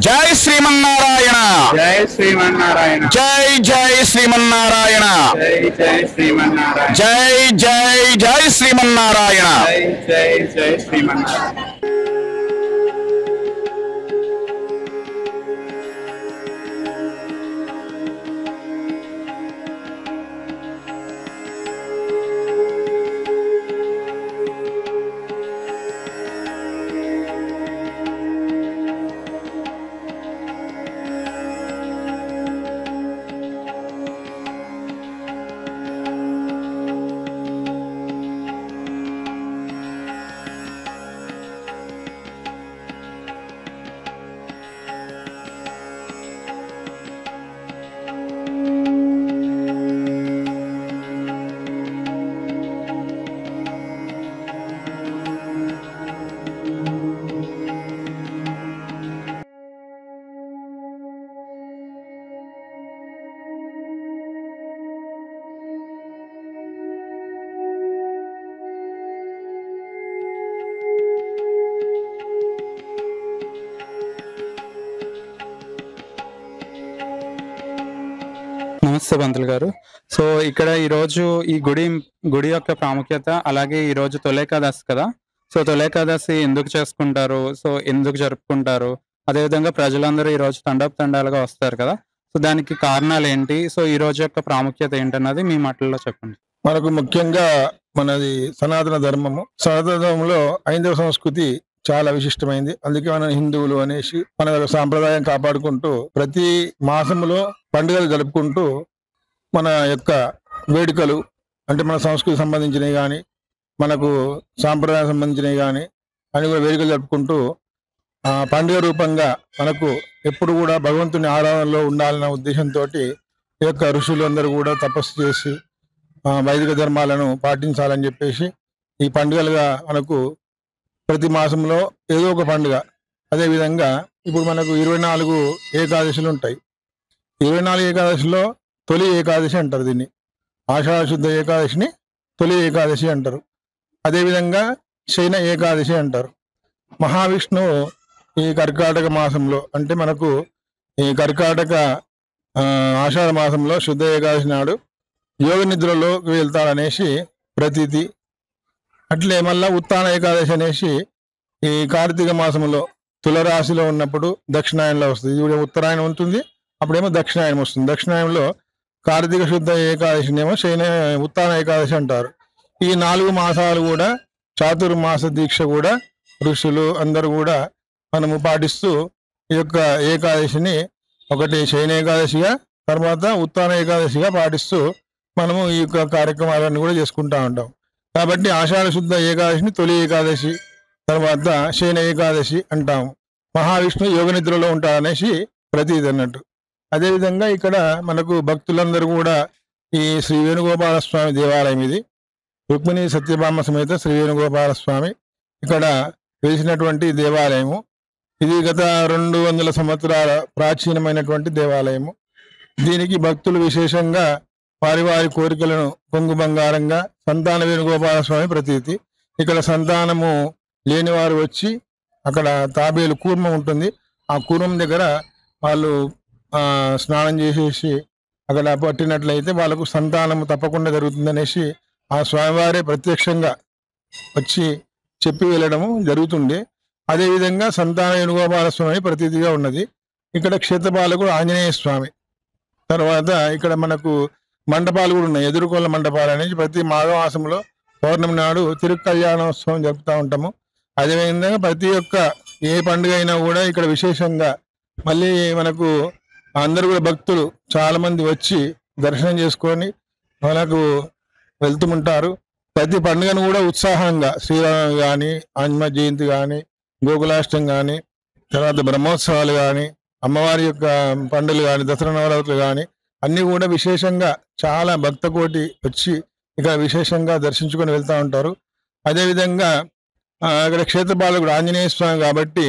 జై శ్రీమన్నారాయణ జై శ్రీమన్నారాయణ జై జై శ్రీమన్నారాయణ జై జై శ్రీమన్నారాయణ జై జై జై శ్రీమన్నారాయణ జై జై జై శ్రీమన్నారాయణ నమస్తే పంతులు గారు. సో ఇక్కడ ఈరోజు ఈ గుడి యొక్క ప్రాముఖ్యత, అలాగే ఈరోజు తొలేకాదశి కదా, సో తొలేకాదశి ఎందుకు చేసుకుంటారు, సో ఎందుకు జరుపుకుంటారు, అదేవిధంగా ప్రజలందరూ ఈరోజు తండాలుగా వస్తారు కదా, సో దానికి కారణాలు ఏంటి, సో ఈ రోజు యొక్క ప్రాముఖ్యత ఏంటన్నది మీ మాటల్లో చెప్పండి. మనకు ముఖ్యంగా మనది సనాతన ధర్మము. సనాతన ధర్మంలో ఐదవ సంస్కృతి చాలా విశిష్టమైంది. అందుకే మన హిందువులు అనేసి మన సాంప్రదాయం కాపాడుకుంటూ ప్రతి మాసంలో పండుగలు జరుపుకుంటూ మన యొక్క వేడుకలు అంటే మన సంస్కృతి సంబంధించినవి కానీ మనకు సాంప్రదాయం సంబంధించినవి కానీ అని కూడా వేడుకలు జరుపుకుంటూ పండుగ రూపంగా మనకు ఎప్పుడు కూడా భగవంతుని ఆరాధనలో ఉండాలన్న ఉద్దేశంతో ఈ యొక్క ఋషులు అందరూ కూడా తపస్సు చేసి వైదిక ధర్మాలను పాటించాలని చెప్పేసి ఈ పండుగలుగా మనకు ప్రతి మాసంలో ఏదో ఒక పండుగ. అదేవిధంగా ఇప్పుడు మనకు 24 ఏకాదశులు ఉంటాయి. 24 ఏకాదశిలో తొలి ఏకాదశి అంటారు దీన్ని. ఆషాఢ శుద్ధ ఏకాదశిని తొలి ఏకాదశి అంటారు. అదేవిధంగా శయన ఏకాదశి అంటారు. మహావిష్ణువు ఈ కర్కాటక మాసంలో అంటే మనకు ఈ కర్కాటక ఆషాఢ మాసంలో శుద్ధ ఏకాదశి నాడు యోగ నిద్రలోకి వెళ్తాడనేసి ప్రతీతి. అట్లే మళ్ళా ఉత్తాన ఏకాదశి అనేసి ఈ కార్తీక మాసంలో తులరాశిలో ఉన్నప్పుడు దక్షిణాయనంలో వస్తుంది. ఇది ఉత్తరాయణం ఉంటుంది, అప్పుడేమో దక్షిణాయనం వస్తుంది. దక్షిణాయనంలో కార్తీక శుద్ధ ఏకాదశినేమో ఉత్తాన ఏకాదశి అంటారు. ఈ 4 మాసాలు కూడా చాతుర్మాస దీక్ష కూడా ఋషులు అందరూ కూడా మనము పాటిస్తూ ఈ యొక్క ఏకాదశిని ఒకటి శయన ఏకాదశిగా తర్వాత ఉత్తాన ఏకాదశిగా పాటిస్తూ మనము ఈ యొక్క కార్యక్రమాలన్నీ కూడా చేసుకుంటా ఉంటాం. కాబట్టి ఆషాఢ శుద్ధ ఏకాదశిని తొలి ఏకాదశి, తర్వాత శయన ఏకాదశి అంటాము. మహావిష్ణు యోగ నిద్రలో ఉంటాడనేసి ప్రతీది అన్నట్టు. అదేవిధంగా ఇక్కడ మనకు భక్తులందరూ కూడా ఈ శ్రీ వేణుగోపాల స్వామి దేవాలయం ఇది. రుక్మిణి సత్యభామ సమేత శ్రీ వేణుగోపాల స్వామి ఇక్కడ వెలిసినటువంటి దేవాలయము. ఇది గత 200 సంవత్సరాల ప్రాచీనమైనటువంటి దేవాలయము. దీనికి భక్తులు విశేషంగా వారి కోరికలను పొంగు బంగారంగా సంతాన వేణుగోపాల స్వామి ప్రతీతి. ఇక్కడ సంతానము లేని వారు వచ్చి అక్కడ తాబేలు కూర్మం ఉంటుంది, ఆ కూర్మం దగ్గర వాళ్ళు స్నానం చేసేసి అక్కడ పట్టినట్లయితే వాళ్ళకు సంతానము తప్పకుండా జరుగుతుందనేసి ఆ స్వామివారే ప్రత్యక్షంగా వచ్చి చెప్పి వెళ్ళడము జరుగుతుండే. అదేవిధంగా సంతాన వేణుగోపాల స్వామి ప్రతీతిగా ఉన్నది. ఇక్కడ క్షేత్రపాలకుడు ఆంజనేయ స్వామి. తర్వాత ఇక్కడ మనకు మండపాలు కూడా ఉన్నాయి. ఎదురుకోళ్ళ మండపాలు అనేది ప్రతి మాఘమాసంలో పౌర్ణమి నాడు తిరుకల్యాణోత్సవం జరుపుతూ ఉంటాము. అదేవిధంగా ప్రతి ఒక్క ఏ పండుగ అయినా కూడా ఇక్కడ విశేషంగా మళ్ళీ మనకు అందరూ కూడా భక్తులు చాలా మంది వచ్చి దర్శనం చేసుకొని మనకు వెళ్తుంటారు. ప్రతి పండుగను కూడా ఉత్సాహంగా శ్రీరామ కానీ, ఆంజనేయ జయంతి కానీ, గోకులాష్టం కానీ, తర్వాత బ్రహ్మోత్సవాలు కానీ, అమ్మవారి యొక్క పండుగలు కానీ, దసరా నవరాత్రులు కానీ అన్నీ కూడా విశేషంగా చాలా భక్త కోటి వచ్చి ఇక్కడ విశేషంగా దర్శించుకొని వెళ్తూ ఉంటారు. అదేవిధంగా అక్కడ క్షేత్రపాలకుడు ఆంజనేయ స్వామి కాబట్టి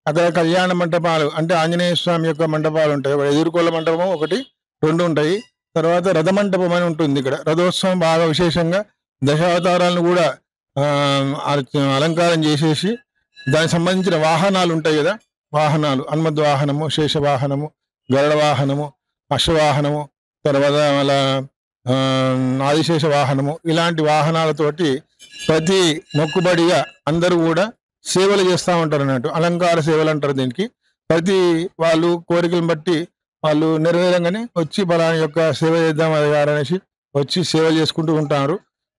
అక్కడ కళ్యాణ మంటపాలు అంటే ఆంజనేయ స్వామి యొక్క మంటపాలు ఉంటాయి. ఎదురుకోళ్ళ మంటపం 1, 2 ఉంటాయి. తర్వాత రథ మంటపం అని ఉంటుంది. ఇక్కడ రథోత్సవం బాగా విశేషంగా దశావతారాలను కూడా అలంకారం చేసేసి దానికి సంబంధించిన వాహనాలు ఉంటాయి కదా, వాహనాలు హనుమద్వాహనము, శేషవాహనము, గరుడ వాహనము, అశ్వవాహనము, తర్వాత అలా ఆదిశేష వాహనము, ఇలాంటి వాహనాలతోటి ప్రతి మొక్కుబడిగా అందరూ కూడా సేవలు చేస్తూ ఉంటారు అన్నట్టు. అలంకార సేవలు అంటారు దీనికి. ప్రతి వాళ్ళు కోరికలను బట్టి వాళ్ళు నెరవేరంగానే వచ్చి బలాని యొక్క సేవ చేద్దాం అనేసి వచ్చి సేవ చేసుకుంటూ ఉంటారు.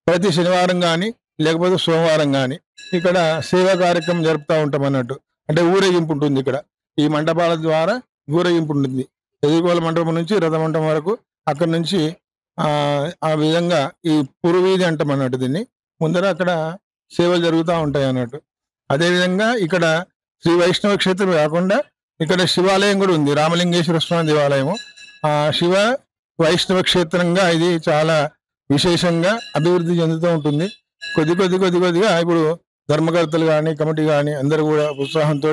ప్రతి శనివారం కానీ లేకపోతే సోమవారం కానీ ఇక్కడ సేవా కార్యక్రమం జరుపుతూ ఉంటాం అన్నట్టు. అంటే ఊరేగింపు ఉంటుంది ఇక్కడ. ఈ మండపాల ద్వారా ఊరేగింపు ఉంటుంది. ఎదుర్కోల మండపం నుంచి రథమంటపం వరకు. అక్కడి నుంచి ఆ విధంగా ఈ పురువీధి అంటాం అన్నట్టు దీన్ని. ముందర అక్కడ సేవలు జరుగుతూ ఉంటాయి అన్నట్టు. అదేవిధంగా ఇక్కడ శ్రీ వైష్ణవ క్షేత్రం కాకుండా ఇక్కడ శివాలయం కూడా ఉంది, రామలింగేశ్వర స్వామి దేవాలయము. ఆ శివ వైష్ణవ క్షేత్రంగా ఇది చాలా విశేషంగా అభివృద్ధి చెందుతూ ఉంటుంది. కొద్దిగా ఇప్పుడు ధర్మకర్తలు కానీ కమిటీ కానీ అందరూ కూడా ఉత్సాహంతో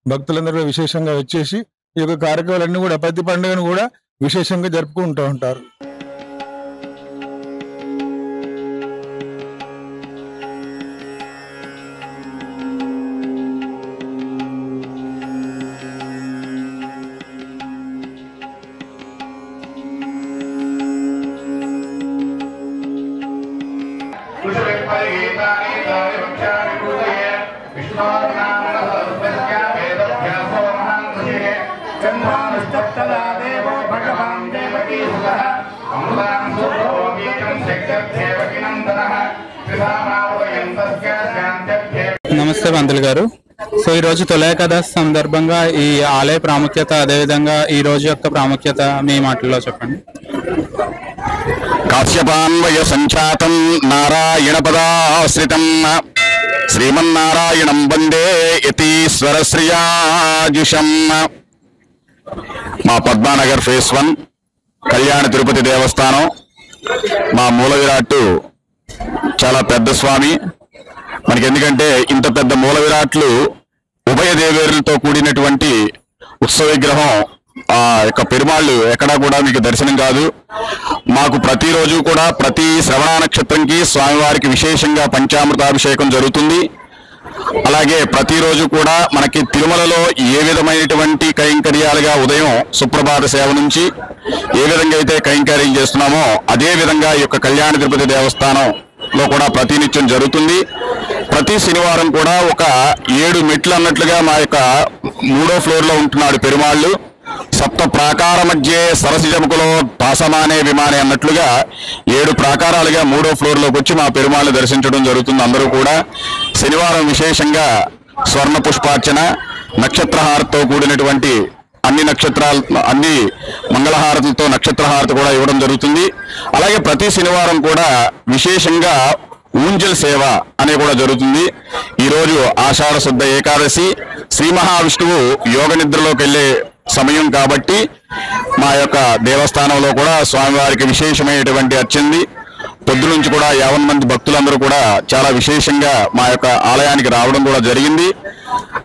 భక్తులందరూ విశేషంగా వచ్చేసి ఈ యొక్క కార్యక్రమాలన్నీ కూడా ప్రతి పండుగను కూడా విశేషంగా జరుపుకుంటూ ఉంటారు. నమస్తే పంతులు గారు. సో ఈ రోజు తొలి ఏకాదశి సందర్భంగా ఈ ఆలయ ప్రాముఖ్యత, అదేవిధంగా ఈ రోజు యొక్క ప్రాముఖ్యత మీ మాటల్లో చెప్పండి. కాశ్యపాన్వయ సంచాతం నారాయణ పదాశ్రితం శ్రీమన్నారాయణం వందే యతీశ్వర శ్రియాజుషం. మా పద్మానగర్ ఫేస్ 1 కళ్యాణ తిరుపతి దేవస్థానం. మా మూల విరాట్టు చాలా పెద్ద స్వామి. మనకి ఎందుకంటే ఇంత పెద్ద మూల విరాట్లు ఉభయ దేవేరులతో కూడినటువంటి ఉత్సవ విగ్రహం ఆ యొక్క పెరుమాళ్ళు ఎక్కడా కూడా మీకు దర్శనం కాదు. మాకు ప్రతిరోజు కూడా ప్రతి శ్రవణ నక్షత్రంకి స్వామివారికి విశేషంగా పంచామృతాభిషేకం జరుగుతుంది. అలాగే ప్రతిరోజు కూడా మనకి తిరుమలలో ఏ విధమైనటువంటి కైంకర్యాలుగా ఉదయం సుప్రభాత సేవ నుంచి ఏ విధంగా అయితే కైంకర్యం చేస్తున్నామో అదే విధంగా ఈ యొక్క కళ్యాణ తిరుపతి దేవస్థానంలో కూడా ప్రతినిత్యం జరుగుతుంది. ప్రతి శనివారం కూడా ఒక 7 మెట్లు అన్నట్లుగా మా యొక్క 3వ ఫ్లోర్లో ఉంటున్నాడు పెరుమాళ్ళు. సప్త ప్రాకార మధ్య సరసిజముకులో పాసమానే విమానే అన్నట్లుగా 7 ప్రాకారాలుగా 3వ ఫ్లోర్లోకి వచ్చి మా పెరుమాళ్ళు దర్శించడం జరుగుతుంది. అందరూ కూడా శనివారం విశేషంగా స్వర్ణ పుష్పార్చన, నక్షత్రహారతితో కూడినటువంటి అన్ని మంగళహారతులతో నక్షత్రహారతి కూడా ఇవ్వడం జరుగుతుంది. అలాగే ప్రతి శనివారం కూడా విశేషంగా ఊంజల్ సేవ అనే కూడా జరుగుతుంది. ఈరోజు ఆషాఢ శుద్ధ ఏకాదశి, శ్రీ మహావిష్ణువు యోగ నిద్రలోకి వెళ్ళే సమయం కాబట్టి మా యొక్క దేవస్థానంలో కూడా స్వామివారికి విశేషమైనటువంటి అర్చంది. పొద్దు నుంచి కూడా 50 మంది భక్తులందరూ కూడా చాలా విశేషంగా మా యొక్క ఆలయానికి రావడం కూడా జరిగింది.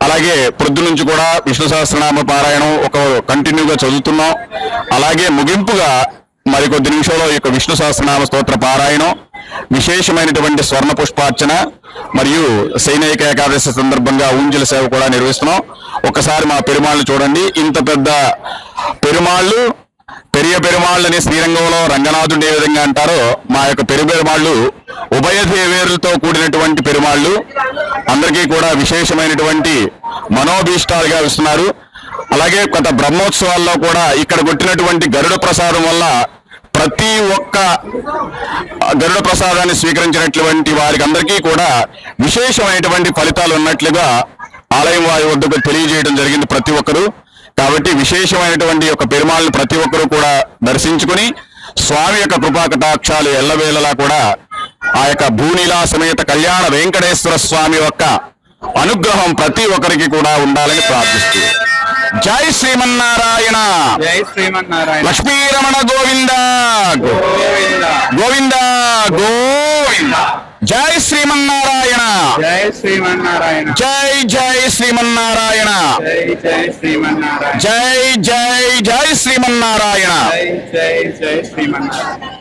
అలాగే పొద్దు నుంచి కూడా విష్ణు సహస్రనామ పారాయణం ఒక కంటిన్యూగా చదువుతున్నాం. అలాగే ముగింపుగా మరికొద్ది నిమిషంలో ఈ యొక్క విష్ణు సహస్రనామ స్తోత్ర పారాయణం, విశేషమైనటువంటి స్వర్ణ పుష్పార్చన మరియు సైనిక ఏకాదశి సందర్భంగా ఊంజల సేవ కూడా నిర్వహిస్తున్నాం. ఒక్కసారి మా పెరుమాళ్ళు చూడండి. ఇంత పెద్ద పెరుమాళ్ళు, పెరియ పెరుమాళ్ళని శ్రీరంగంలో రంగనాథుడు ఏ విధంగా అంటారో మా యొక్క పెరుమాళ్ళు ఉభయ దేవేరులతో కూడినటువంటి పెరుమాళ్ళు. అందరికీ కూడా విశేషమైనటువంటి మనోభీష్టాలుగా ఇస్తున్నారు. అలాగే కొంత బ్రహ్మోత్సవాల్లో కూడా ఇక్కడ కొట్టినటువంటి గరుడ ప్రసాదం వల్ల ప్రతి ఒక్క గరుడ ప్రసాదాన్ని స్వీకరించినటువంటి వారికి అందరికీ కూడా విశేషమైనటువంటి ఫలితాలు ఉన్నట్లుగా ఆలయం వారి వద్దకు తెలియజేయడం జరిగింది ప్రతి ఒక్కరూ. కాబట్టి విశేషమైనటువంటి యొక్క పెరుమాళ్ళని ప్రతి ఒక్కరూ కూడా దర్శించుకుని స్వామి యొక్క కృపా కటాక్షాలు ఎల్లవేళలా కూడా ఆ యొక్క భూనీలా సమేత కళ్యాణ వెంకటేశ్వర స్వామి యొక్క అనుగ్రహం ప్రతి ఒక్కరికి కూడా ఉండాలని ప్రార్థిస్తుంది. జై శ్రీమన్నారాయణ, జై శ్రీమన్నారాయణ. లక్ష్మీరమణ గోవింద గోవింద గోవింద గోవింద. జై శ్రీమన్నారాయణ, జై శ్రీమన్నారాయణ. జై జై శ్రీమన్నారాయణ, జై జై శ్రీమన్నారాయణ. జై జై జై శ్రీమన్నారాయణ. జై జై జై శ్రీమన్నారాయణ.